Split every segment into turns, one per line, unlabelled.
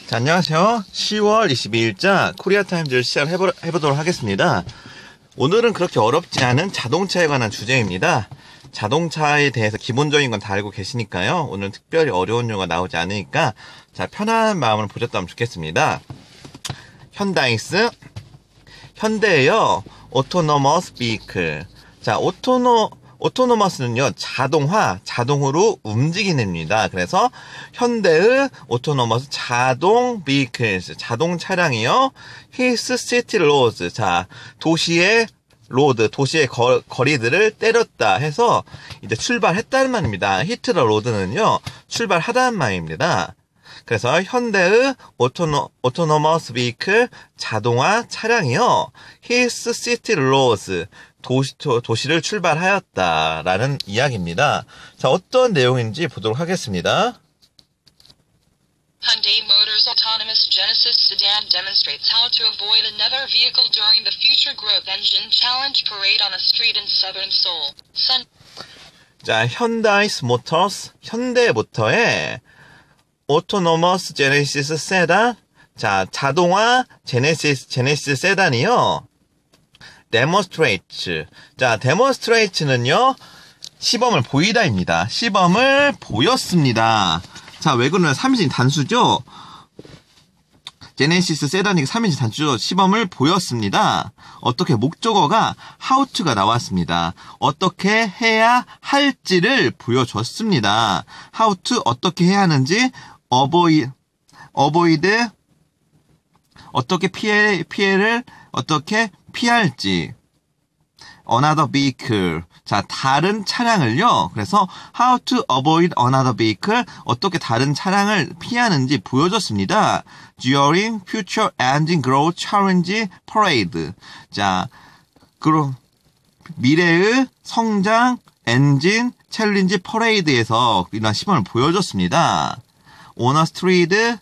자, 안녕하세요. 10월 22일자 코리아타임즈를 시작해보도록 하겠습니다. 오늘은 그렇게 어렵지 않은 자동차에 관한 주제입니다. 자동차에 대해서 기본적인 건 다 알고 계시니까요. 오늘 특별히 어려운 용어가 나오지 않으니까 자, 편안한 마음으로 보셨다면 좋겠습니다. 현대예요. 오토노머스 비클. 자, 오토노머스는요, 자동으로 움직이는입니다. 그래서 현대의 오토노머스 자동 vehicles, 자동 차량이요. His city roads, 자, 도시의 거리들을 때렸다 해서 이제 출발했다는 말입니다. hit the road는요, 출발하다는 말입니다. 그래서 현대의 오토노머스 비클, 자동화 차량이요. His city roads, 도시를 출발하였다라는 이야기입니다. 자, 어떤 내용인지 보도록 하겠습니다.
Hyundai Motors autonomous Genesis sedan demonstrates how to avoid another vehicle during the Future Growth Engine Challenge parade on a street in southern Seoul.
자, 현대모터의 오토노머스 제네시스 세단, 자, 자동화 제네시스 세단이요. demonstrates. 자, demonstrates는요, 시범을 보이다입니다. 시범을 보였습니다. 자, 왜 그러냐? 3인칭 단수죠? 제네시스 세단이 3인칭 단수죠? 시범을 보였습니다. 어떻게? 목적어가 how to가 나왔습니다. 어떻게 해야 할지를 보여줬습니다. how to, 어떻게 해야 하는지, avoid, 어떻게 피해를 어떻게 피할지. another vehicle. 자, 다른 차량을요. 그래서 how to avoid another vehicle. 어떻게 다른 차량을 피하는지 보여줬습니다. during future engine growth challenge parade. 자, 그럼 미래의 성장 엔진 챌린지 퍼레이드에서 이런 시범을 보여줬습니다. on a street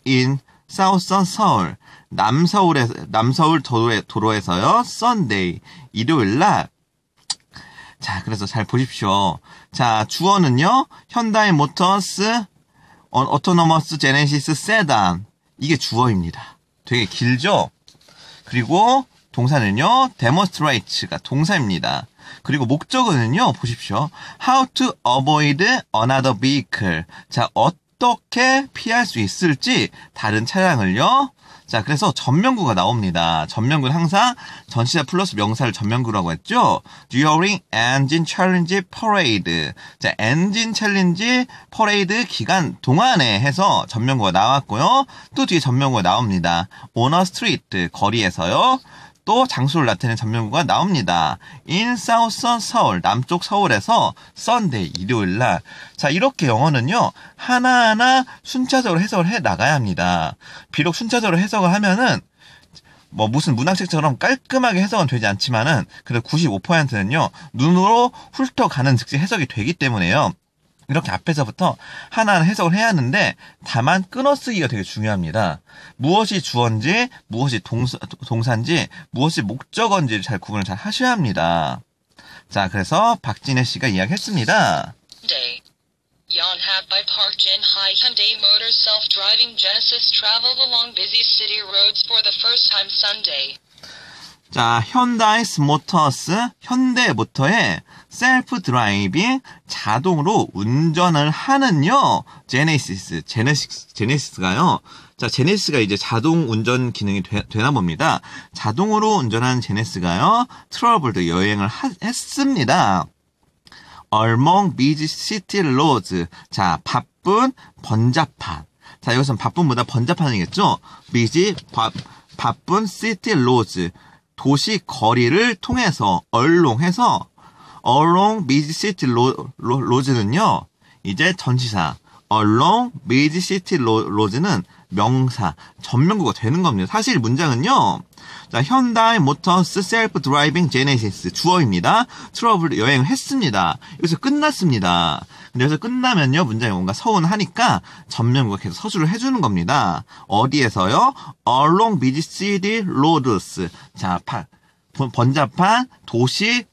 in southern Seoul. 남서울 도로에서요. Sunday, 일요일 날. 자, 그래서 잘 보십시오. 자, 주어는요. 현다이 모터스 오토노머스 제네시스 세단. 이게 주어입니다. 되게 길죠? 그리고 동사는요. demonstrate가 동사입니다. 그리고 목적어는요. 보십시오. how to avoid another vehicle. 자, 어떻게 피할 수 있을지 다른 차량을요. 자, 그래서 전면구가 나옵니다. 전면구는 항상 전치사 플러스 명사를 전면구라고 했죠. during engine challenge parade. 자, 엔진 챌린지 퍼레이드 기간 동안에 해서 전면구가 나왔고요. 또 뒤에 전면구가 나옵니다. on a street, 거리에서요. 또 장소를 나타내는 전면구가 나옵니다. in southern Seoul, 남쪽 서울에서 Sunday, 일요일 날. 자, 이렇게 영어는요. 하나하나 순차적으로 해석을 해 나가야 합니다. 비록 순차적으로 해석을 하면은 무슨 문학책처럼 깔끔하게 해석은 되지 않지만은 그래도 95%는요. 눈으로 훑어가는 즉시 해석이 되기 때문에요. 이렇게 앞에서부터 하나하나 해석을 해야 하는데 다만 끊어쓰기가 되게 중요합니다. 무엇이 주어인지, 무엇이 동사인지, 무엇이 목적어인지를 잘 구분을 잘 하셔야 합니다. 자, 그래서 박진혜 씨가 이야기했습니다.
Yonhap by Park Jin-hye Hyundai Motors self-driving Genesis traveled along busy city roads for the first time Sunday.
자, 현대모터의 셀프 드라이빙 자동으로 운전을 하는요. 제네시스가요. 자, 제네시스가 이제 자동 운전 기능이 되나 봅니다. 자동으로 운전하는 제네시스가요. 트러블드 여행을 했습니다. along busy city roads. 자, 바쁜 번잡한. 자, 여기서는 바쁜보다 번잡한이겠죠. busy 바쁜 city roads. 도시 거리를 통해서 along busy city roads는요. 이제 전치사 along busy city roads는 명사 전면구가 되는 겁니다. 사실 문장은요. 자, 현다이 모터스 셀프 드라이빙 제네시스 주어입니다. 트러블 여행을 했습니다. 여기서 끝났습니다. 근데 여기서 끝나면요. 문장이 뭔가 서운하니까 전면구가 계속 서술을 해주는 겁니다. 어디에서요? along busy city roads. 자, 번잡한 도시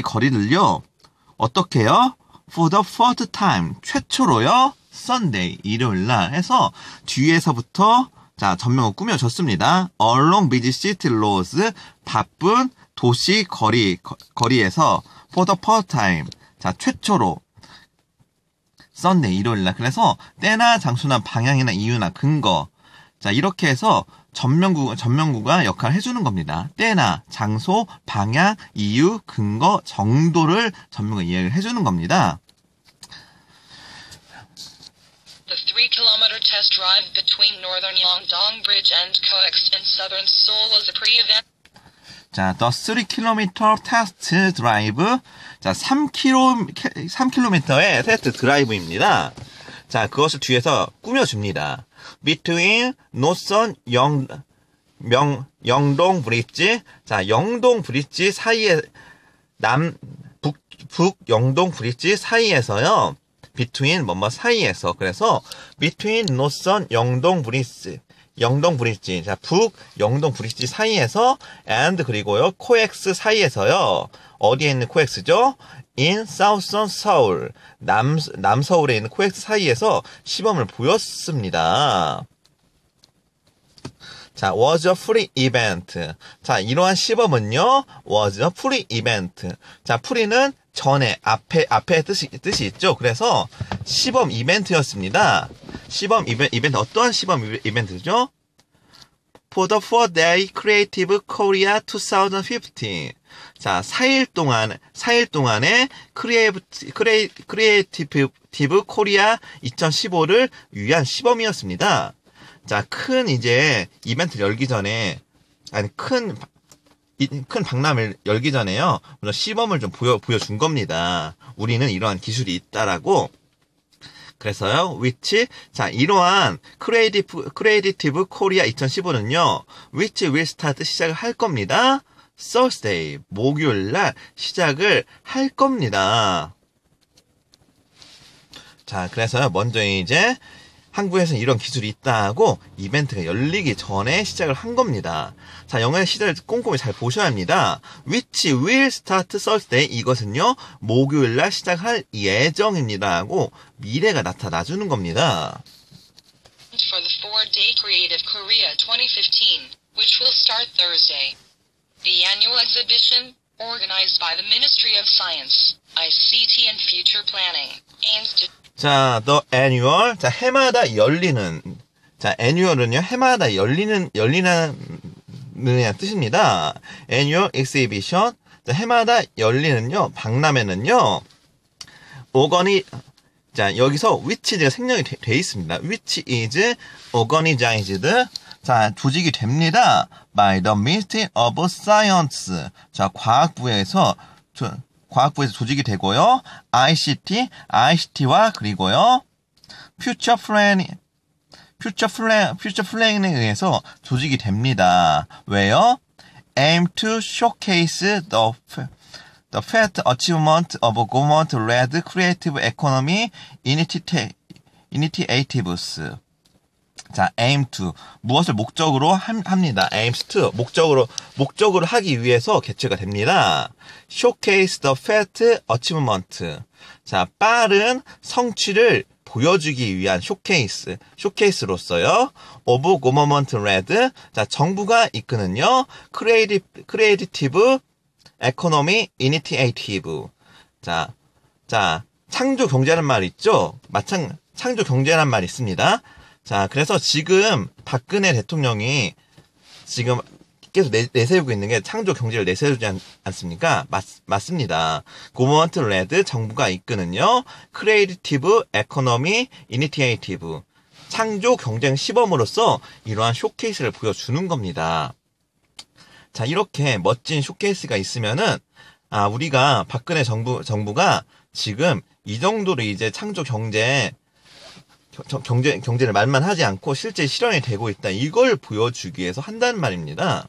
거리를요. 어떻게 해요? for the first time. 최초로요. Sunday, 일요일 날 해서 뒤에서부터 자, 전명을 꾸며줬습니다. Along busy city roads, 바쁜 도시 거리에서 for the first time, 자, 최초로 Sunday, 일요일 날. 그래서 때나 장소나 방향이나 이유나 근거. 자, 이렇게 해서 전명구가 역할을 해주는 겁니다. 때나 장소, 방향, 이유, 근거, 정도를 전명구가 이야기를 해주는 겁니다.
The 3-kilometer test drive between Northern Yongdong Bridge and COEX in southern Seoul was a pre-event.
자, the 3km test drive. 자, 3km의 테스트 드라이브입니다. 자, 그것을 뒤에서 꾸며줍니다. Between 노선 영동 브릿지. 자, 영동 브릿지 사이에, 북 영동 브릿지 사이에서요. Between 사이에서. 그래서 Between 노선 영동 브릿지. 자, 북 영동 브릿지 사이에서 and 그리고요. 코엑스 사이에서요. 어디에 있는 코엑스죠? In Southern Seoul. 남서울에 있는 코엑스 사이에서 시범을 보였습니다. 자, was a free event. 자, 이러한 시범은요, was a free event. 자, free는 전에, 앞에 뜻이 있죠? 그래서 시범 이벤트였습니다. 시범 이벤트, 어떠한 시범 이벤트죠? For the 4-day Creative Korea 2015. 자, 4일 동안의 크리에이티브 코리아 2015를 위한 시범이었습니다. 자, 큰 이제 이벤트를 열기 전에, 큰 박람회를 열기 전에요. 물론 시범을 좀 보여준 겁니다. 우리는 이러한 기술이 있다라고. 그래서요, which, 자, 이러한 크리에이티브 코리아 2015는요, which will start 시작을 할 겁니다. Thursday, 목요일 날 시작을 할 겁니다. 자, 그래서요, 먼저 이제 한국에서는 이런 기술이 있다고 이벤트가 열리기 전에 시작을 한 겁니다. 자, 영어의 시대를 꼼꼼히 잘 보셔야 합니다. Which will start Thursday. 이것은요, 목요일 날 시작할 예정입니다 하고 미래가 나타나주는 겁니다.
For the 4-day Creative Korea 2015, which will start Thursday. The annual exhibition, organized by the Ministry of Science, ICT and Future Planning, aims to
자, the annual. 자, 해마다 열리는. 자, annual은요, 해마다 열리는 뜻입니다. annual exhibition. 자, 해마다 열리는요, 박람회는요, 자, 여기서 which가 생략이 돼 있습니다. which is organized. 자, 조직이 됩니다. by the Ministry of Science. 자, 과학부에서 조직이 되고요. ICT와 그리고요. Future Planning에 의해서 조직이 됩니다. 왜요? Aim to showcase the fast achievement of government-led creative economy initiatives. 자, aim to. 무엇을 목적으로 합니다. aims to. 목적으로 하기 위해서 개최가 됩니다. showcase the fast achievement. 자, 빠른 성취를 보여주기 위한 쇼케이스로서요. of government led. 자, 정부가 이끄는요. creative economy initiative. 자, 창조 경제라는 말 있죠? 창조 경제라는 말 있습니다. 자, 그래서 지금 박근혜 대통령이 지금 계속 내세우고 있는 게 창조 경제를 내세우지 않습니까? 맞습니다. government led, 정부가 이끄는요. creative economy initiative. 창조 경쟁 시범으로서 이러한 쇼케이스를 보여주는 겁니다. 자, 이렇게 멋진 쇼케이스가 있으면은, 우리가 박근혜 정부가 지금 이 정도로 이제 창조 경제를 말만 하지 않고 실제 실현이 되고 있다. 이걸 보여주기 위해서 한다는 말입니다.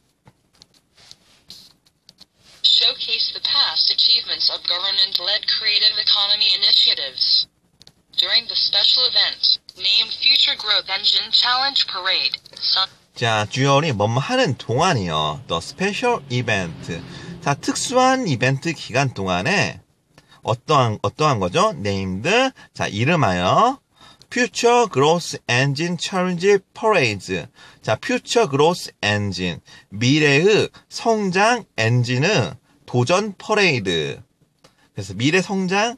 Showcase the past achievements of government-led creative economy initiatives. During the special event, named Future Growth Engine Challenge Parade,
자, during이 뭐뭐 하는 동안이요. The special event. 자, 특수한 이벤트 기간 동안에 어떠한 거죠? named. 자, 이름하여 Future Growth Engine Challenge Parades. 자, Future Growth Engine. 미래의 성장 엔진의 도전 퍼레이드. 그래서 미래 성장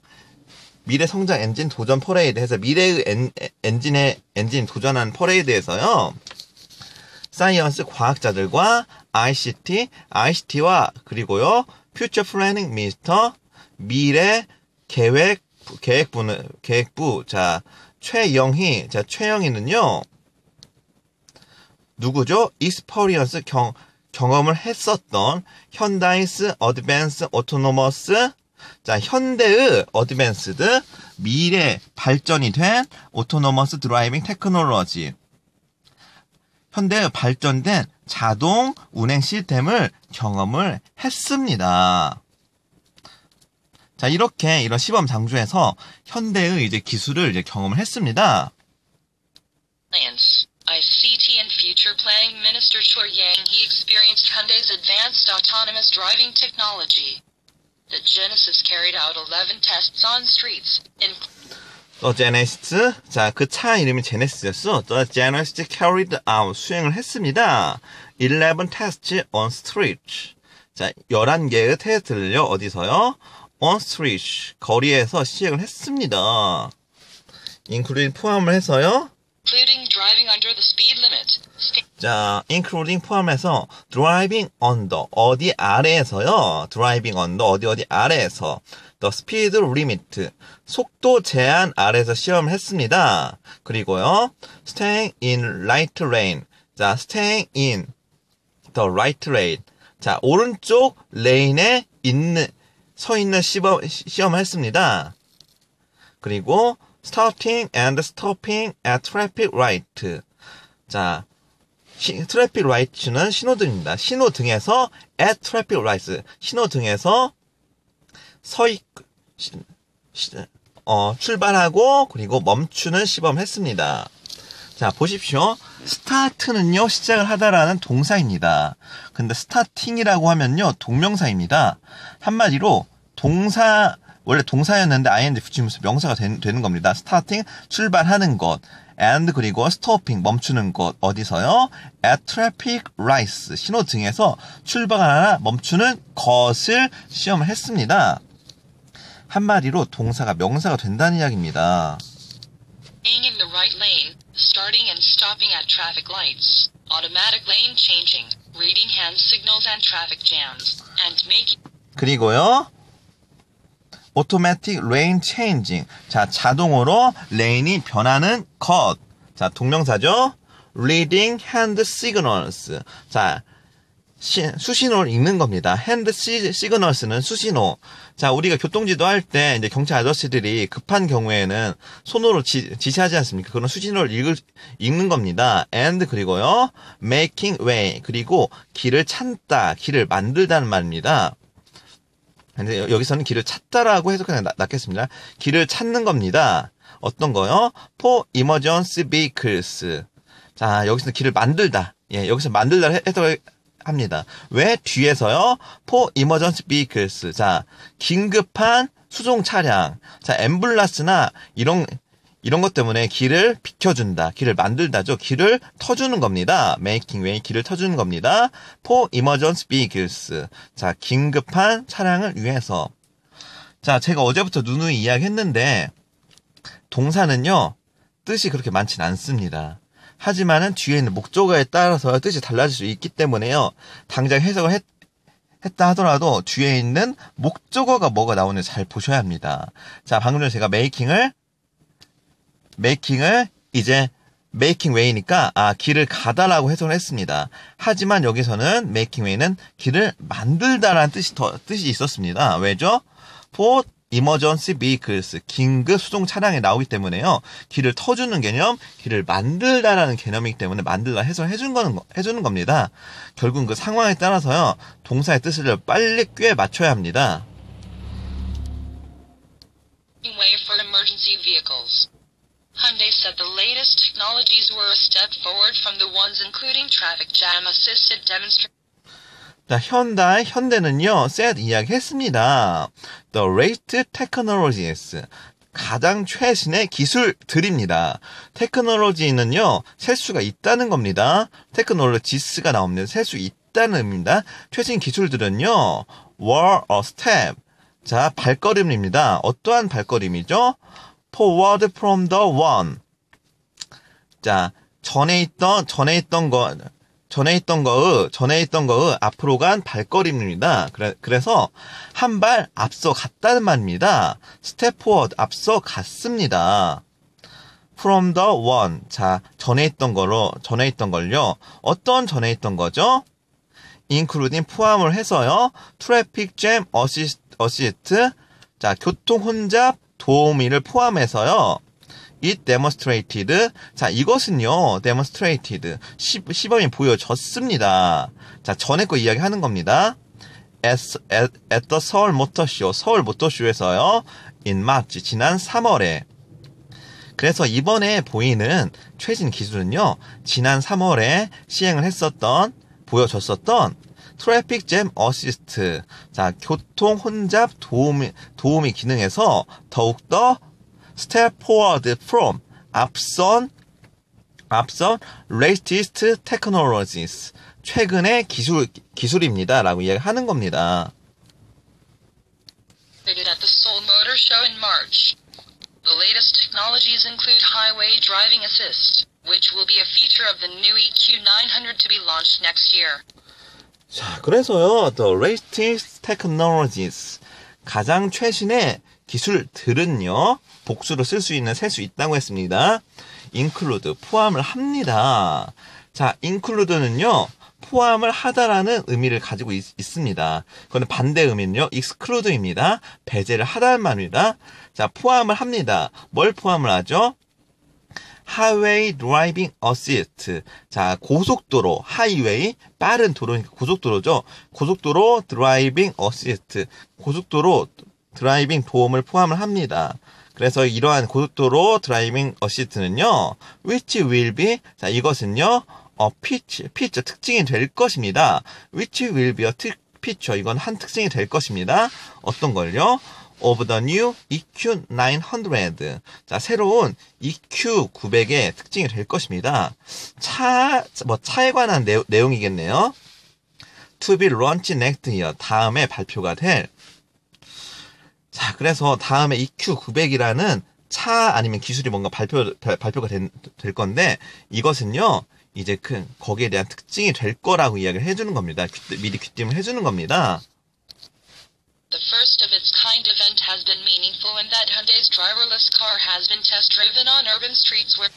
엔진 도전 퍼레이드 해서 미래의 엔진 도전하는 퍼레이드에서요. 사이언스 과학자들과 ICT와 그리고요. 퓨처 플래닝 미니스터 미래 계획부 최영희는요. 누구죠? 익스퍼리언스 경험을 했었던 현다이스 어드밴스 오토노머스 현대의 어드밴스드 미래 발전이 된 오토노머스 드라이빙 테크놀로지 현대의 발전된 자동 운행 시스템을 경험을 했습니다. 자, 이런 시범 장소에서 현대의 이제 기술을 이제 경험을 했습니다.
ICT and Future Planning Minister Choi Yang-hee experienced Hyundai's advanced autonomous driving technology. The Genesis carried out 11 tests on streets.
The Genesis, 그 차 이름이 제네시스였어. The Genesis carried out, 수행을 했습니다. 11 tests on streets. 11개의 테스트를요, 어디서요? On streets, 거리에서 시행을 했습니다. including 포함을 해서요.
Including driving under the speed limit.
including 포함해서 driving under, 어디 아래에서요. driving under, 어디 아래에서 the speed limit, 속도 제한 아래에서 시험을 했습니다. 그리고요. staying in right lane. staying in the right lane. 오른쪽 레인에 서 있는 시험을 했습니다. 그리고 starting and stopping at traffic light. 트래픽 라이트는 신호등입니다. 신호등에서 at traffic lights, 신호등에서 출발하고 그리고 멈추는 시범을 했습니다. 자, 보십시오. 스타트는요, 시작을 하다라는 동사입니다. 근데 스타팅이라고 하면요, 동명사입니다. 한마디로 원래 동사였는데 ing 붙이면서 명사가 되는 겁니다. 스타팅, 출발하는 것. and 그리고 stopping, 멈추는 것. 어디서요? at traffic lights, 신호등에서 출발하거나 멈추는 것을 시험을 했습니다. 한마디로 동사가 명사가 된다는 이야기입니다.
Being in the right lane, starting and stopping at traffic lights, automatic lane changing, reading hand signals and traffic jams, and making. 그리고요.
automatic lane changing. 자동으로 레인이 변하는 것. 동명사죠. reading hand signals. 수신호를 읽는 겁니다. hand signals는 수신호. 우리가 교통지도 할 때 이제 경찰 아저씨들이 급한 경우에는 손으로 지시하지 않습니까? 그런 수신호를 읽는 겁니다. and 그리고요. making way. 그리고 길을 찾다, 길을 만들다는 말입니다. 근데 여기서는 길을 찾다라고 해서 그냥 낫겠습니다. 길을 찾는 겁니다. 어떤 거요? For emergency vehicles. 여기서는 길을 만들다. 여기서 만들다를 해석을 합니다. 왜? 뒤에서요. For emergency vehicles. 긴급한 수송 차량. 앰뷸런스나 이런 것 때문에 길을 비켜준다. 길을 만들다죠. 길을 터주는 겁니다. making way, 길을 터주는 겁니다. For emergency vehicles. 긴급한 차량을 위해서. 제가 어제부터 누누이 이야기했는데 동사는요. 뜻이 그렇게 많진 않습니다. 하지만은 뒤에 있는 목적어에 따라서 뜻이 달라질 수 있기 때문에요. 당장 해석을 했다 하더라도 뒤에 있는 목적어가 뭐가 나오는지 잘 보셔야 합니다. 방금 전에 제가 making을 이제 making way니까 길을 가다라고 해석을 했습니다. 하지만 여기서는 making way는 길을 만들다라는 뜻이 있었습니다. 왜죠? For emergency vehicles, 긴급 수송 차량에 나오기 때문에요. 길을 터주는 개념, 길을 만들다라는 개념이기 때문에 만들다 해석을 해주는 겁니다. 결국은 그 상황에 따라서요. 동사의 뜻을 빨리 꽤 맞춰야 합니다.
Way for emergency vehicles. Hyundai said the latest technologies were a step forward from the ones including traffic jam assisted demonstration. 현대는요, said 이야기했습니다. The latest technologies.
가장 최신의 기술들입니다. 테크놀로지는요, 셀 수가 있다는 겁니다. 테크놀로지스가 나오면 셀 수 있다는 의미입니다. 최신 기술들은요, were a step. 자, 발걸음입니다. 어떠한 발걸음이죠? forward from the one. 자, 전에 있던 거의 앞으로 간 발걸음입니다. 그래서 한 발 앞서 갔다는 말입니다. step forward, 앞서 갔습니다. from the one. 자, 전에 있던 걸요. 어떤 전에 있던 거죠? including 포함을 해서요. traffic jam assist. 자, 교통 혼잡 도우미를 포함해서요. It demonstrated. 자, 이것은요, demonstrated. 시범이 보여졌습니다. 자, 전에 거 이야기하는 겁니다. at the 서울 모터쇼. 서울 모터쇼에서요, in March. 지난 3월에. 그래서 이번에 보이는 최신 기술은요, 지난 3월에 시행을 보여졌었던 트래픽 잼 어시스트. 자, 교통 혼잡 도우미 기능에서 더욱더 step forward from 앞선 latest technologies. 최근의 기술입니다. 라고 이야기하는 겁니다.
At the Seoul Motor Show in March. The latest technologies include highway driving assist, which will be a feature of the new EQ900 to be launched next year.
자, 그래서요, the latest technologies, 가장 최신의 기술들은요, 복수로 셀 수 있다고 했습니다. include, 포함을 합니다. 자, include는요, 포함을 하다라는 의미를 가지고 있습니다. 그건 반대 의미는요, exclude입니다. 배제를 하다는 말입니다. 자, 포함을 합니다. 뭘 포함을 하죠? Highway Driving Assist. 자, 고속도로, 하이웨이, 빠른 도로니까 고속도로죠. 고속도로 드라이빙 어시스트. 고속도로 드라이빙 도움을 포함을 합니다. 그래서 이러한 고속도로 드라이빙 어시스트는요, which will be, 자, 이것은요, feature, 특징이 될 것입니다. which will be a feature, 이건 한 특징이 될 것입니다. 어떤 걸요? of the new EQ900. 자, 새로운 EQ900의 특징이 될 것입니다. 차에 관한 내용이겠네요. To be launched next year. 다음에 발표가 될. 자, 그래서 다음에 EQ900이라는 차 아니면 기술이 뭔가 발표가 될 건데, 이것은요, 이제 거기에 대한 특징이 될 거라고 이야기를 해주는 겁니다. 미리 귀띔을 해주는 겁니다.
The first of its kind event has been meaningful in that Hyundai's driverless car has been test-driven on urban streets where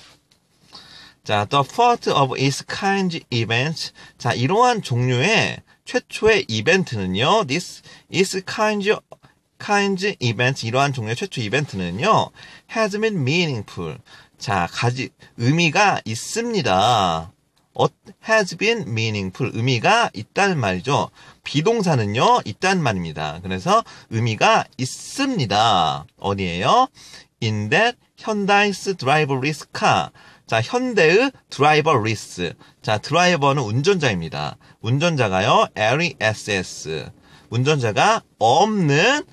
자, the first of its kind event. 자, 이러한 종류의 최초의 이벤트는요, this is kind event, 이러한 종류의 최초 이벤트는요, has been meaningful. 자, 의미가 있습니다. has been meaningful, 의미가 있다는 말이죠. 비동사는요, 있다는 말입니다. 그래서 의미가 있습니다. 어디에요? In that Hyundai's driverless car. 자, 현대의 드라이버리스. 자, 드라이버는 운전자입니다. 운전자가요, LESS. 운전자가 없는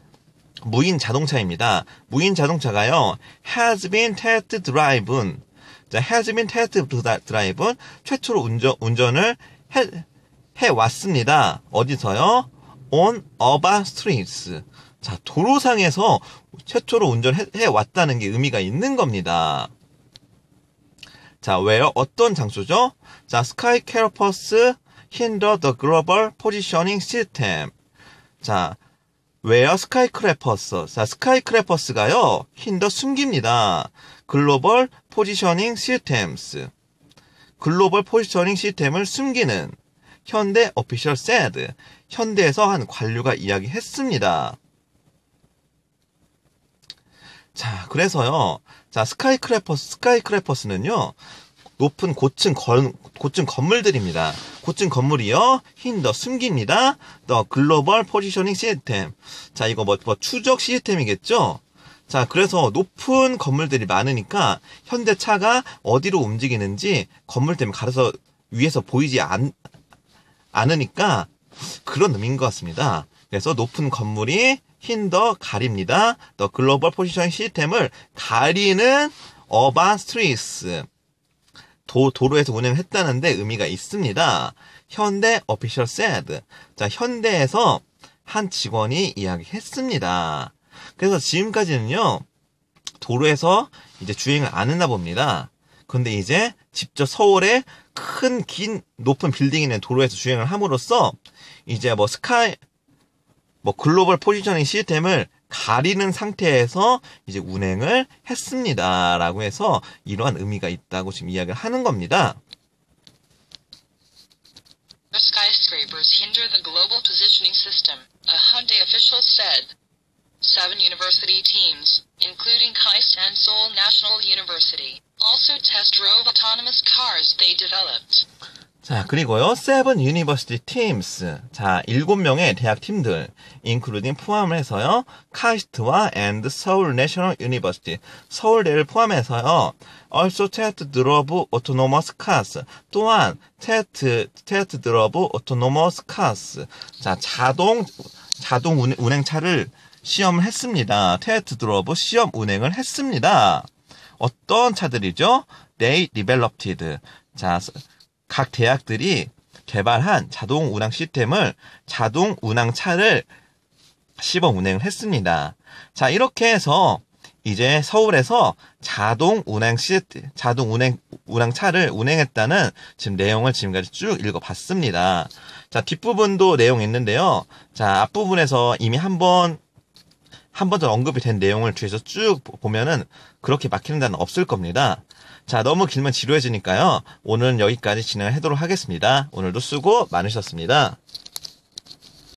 무인 자동차입니다. 무인 자동차가요, has been test driven. 자, has been test driven. 최초로 운전을 해왔습니다. 어디서요? On urban streets. 자, 도로상에서 최초로 운전해왔다는 게 의미가 있는 겁니다. 자, where, 어떤 장소죠? 자, skyscrapers hinder the global positioning system. 자, where skyscrapers. 자, skyscrapers가요, hinder, 숨깁니다. global positioning systems. 글로벌 포지셔닝 시스템을 숨기는. 현대 official said. 현대에서 한 관료가 이야기했습니다. 자, 그래서요. 자, 스카이크래퍼스는요. 높은 고층 건물들입니다. 고층 건물이요. 힌더 숨깁니다. 더 글로벌 포지셔닝 시스템. 자, 이거 뭐 추적 시스템이겠죠? 자, 그래서 높은 건물들이 많으니까 현대차가 어디로 움직이는지 건물 때문에 가려서 위에서 보이지 않으니까 그런 의미인 것 같습니다. 그래서 높은 건물이 힌더 가립니다. 더 글로벌 포지셔닝 시스템을 가리는 어반 스트리트스. 도로에서 운행했다는데 의미가 있습니다. 현대 official said. 자, 현대에서 한 직원이 이야기했습니다. 그래서 지금까지는요, 도로에서 이제 주행을 안 했나 봅니다. 근데 이제 직접 서울에 큰, 높은 빌딩이 있는 도로에서 주행을 함으로써 이제 글로벌 포지셔닝 시스템을 가리는 상태에서 이제 운행을 했습니다. 라고 해서 이러한 의미가 있다고 지금 이야기를 하는 겁니다.
The skyscrapers hinder the global positioning system, a Hyundai official said. 7 university teams, including KAIST and Seoul National University, also test drove autonomous cars they developed.
자, 그리고요, 7 university teams. 자, 7명의 대학 팀들, including 포함을 해서요, 카이스트와 and Seoul National University, 서울대를 포함해서요, also test drove autonomous cars. 또한, test drove autonomous cars. 자, 자동 운행차를 시험을 했습니다. test drove 시험 운행을 했습니다. 어떤 차들이죠? They developed. 자, 각 대학들이 개발한 자동 운항 시스템을 자동 운항차를 시범 운행을 했습니다. 자, 이렇게 해서 이제 서울에서 자동 운항차를 운행했다는 지금 내용을 지금까지 쭉 읽어봤습니다. 자, 뒷부분도 내용이 있는데요. 자, 앞부분에서 이미 한 번 전 언급이 된 내용을 뒤에서 쭉 보면은 그렇게 막히는 단어는 없을 겁니다. 자, 너무 길면 지루해지니까요. 오늘은 여기까지 진행을 하도록 하겠습니다. 오늘도 수고 많으셨습니다.